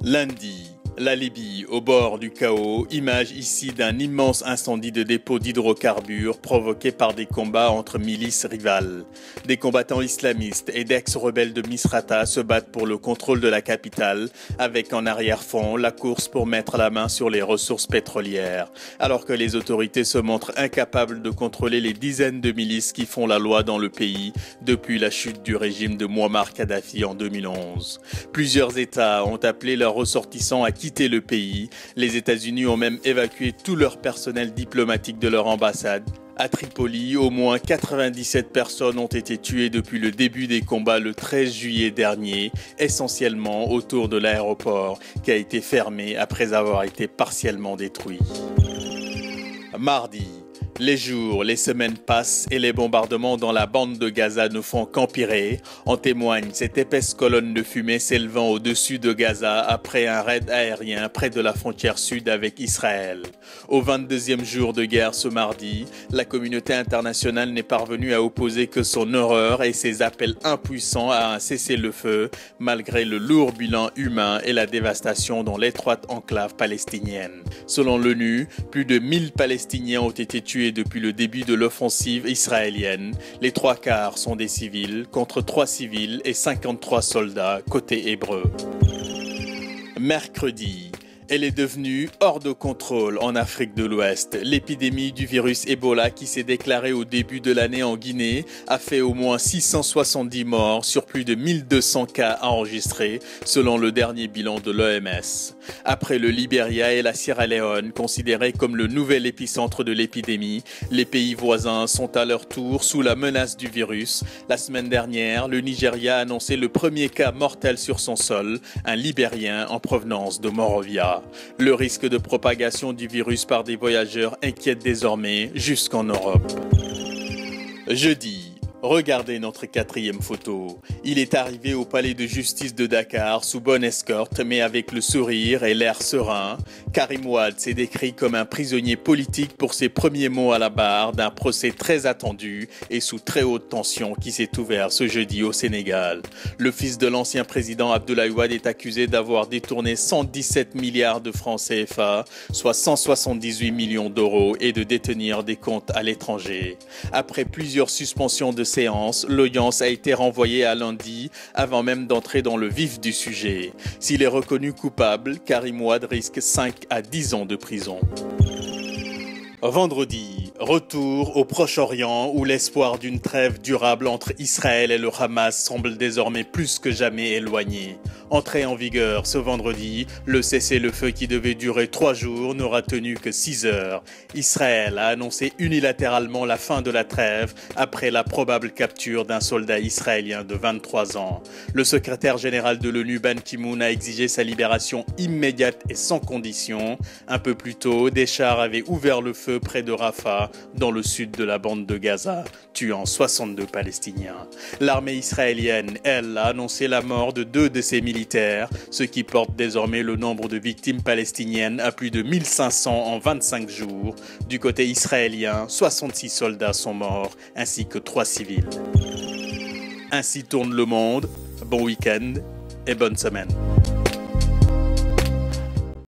Lundi, la Libye au bord du chaos, image ici d'un immense incendie de dépôt d'hydrocarbures provoqué par des combats entre milices rivales. Des combattants islamistes et d'ex-rebelles de Misrata se battent pour le contrôle de la capitale, avec en arrière-fond la course pour mettre la main sur les ressources pétrolières, alors que les autorités se montrent incapables de contrôler les dizaines de milices qui font la loi dans le pays depuis la chute du régime de Mouammar Kadhafi en 2011. Plusieurs États ont appelé leurs ressortissants à quitter le pays. Les États-Unis ont même évacué tout leur personnel diplomatique de leur ambassade. À Tripoli, au moins 97 personnes ont été tuées depuis le début des combats le 13 juillet dernier, essentiellement autour de l'aéroport qui a été fermé après avoir été partiellement détruit. Mardi. Les jours, les semaines passent et les bombardements dans la bande de Gaza ne font qu'empirer. En témoigne cette épaisse colonne de fumée s'élevant au-dessus de Gaza après un raid aérien près de la frontière sud avec Israël. Au 22e jour de guerre ce mardi, la communauté internationale n'est parvenue à opposer que son horreur et ses appels impuissants à un cessez-le-feu, malgré le lourd bilan humain et la dévastation dans l'étroite enclave palestinienne. Selon l'ONU, plus de 1000 Palestiniens ont été tués depuis le début de l'offensive israélienne. Les 3/4 sont des civils, contre 3 civils et 53 soldats côté hébreu. Mercredi. Elle est devenue hors de contrôle en Afrique de l'Ouest. L'épidémie du virus Ebola qui s'est déclarée au début de l'année en Guinée a fait au moins 670 morts sur plus de 1200 cas enregistrés selon le dernier bilan de l'OMS. Après le Libéria et la Sierra Leone, considérés comme le nouvel épicentre de l'épidémie, les pays voisins sont à leur tour sous la menace du virus. La semaine dernière, le Nigeria a annoncé le premier cas mortel sur son sol, un Libérien en provenance de Monrovia. Le risque de propagation du virus par des voyageurs inquiète désormais jusqu'en Europe. Jeudi. Regardez notre 4e photo. Il est arrivé au palais de justice de Dakar sous bonne escorte mais avec le sourire et l'air serein. Karim Wade s'est décrit comme un prisonnier politique pour ses premiers mots à la barre d'un procès très attendu et sous très haute tension qui s'est ouvert ce jeudi au Sénégal. Le fils de l'ancien président Abdoulaye Wade est accusé d'avoir détourné 117 milliards de francs CFA, soit 178 millions d'euros et de détenir des comptes à l'étranger. Après plusieurs suspensions de séance, l'audience a été renvoyée à lundi avant même d'entrer dans le vif du sujet. S'il est reconnu coupable, Karim Wade risque 5 à 10 ans de prison. Vendredi, retour au Proche-Orient où l'espoir d'une trêve durable entre Israël et le Hamas semble désormais plus que jamais éloigné. Entré en vigueur ce vendredi, le cessez-le-feu qui devait durer 3 jours n'aura tenu que 6 heures. Israël a annoncé unilatéralement la fin de la trêve après la probable capture d'un soldat israélien de 23 ans. Le secrétaire général de l'ONU Ban Ki-moon a exigé sa libération immédiate et sans condition. Un peu plus tôt, des chars avaient ouvert le feu près de Rafah, dans le sud de la bande de Gaza, tuant 62 Palestiniens. L'armée israélienne, elle, a annoncé la mort de 2 de ses militaires, ce qui porte désormais le nombre de victimes palestiniennes à plus de 1500 en 25 jours. Du côté israélien, 66 soldats sont morts, ainsi que 3 civils. Ainsi tourne le monde. Bon week-end et bonne semaine.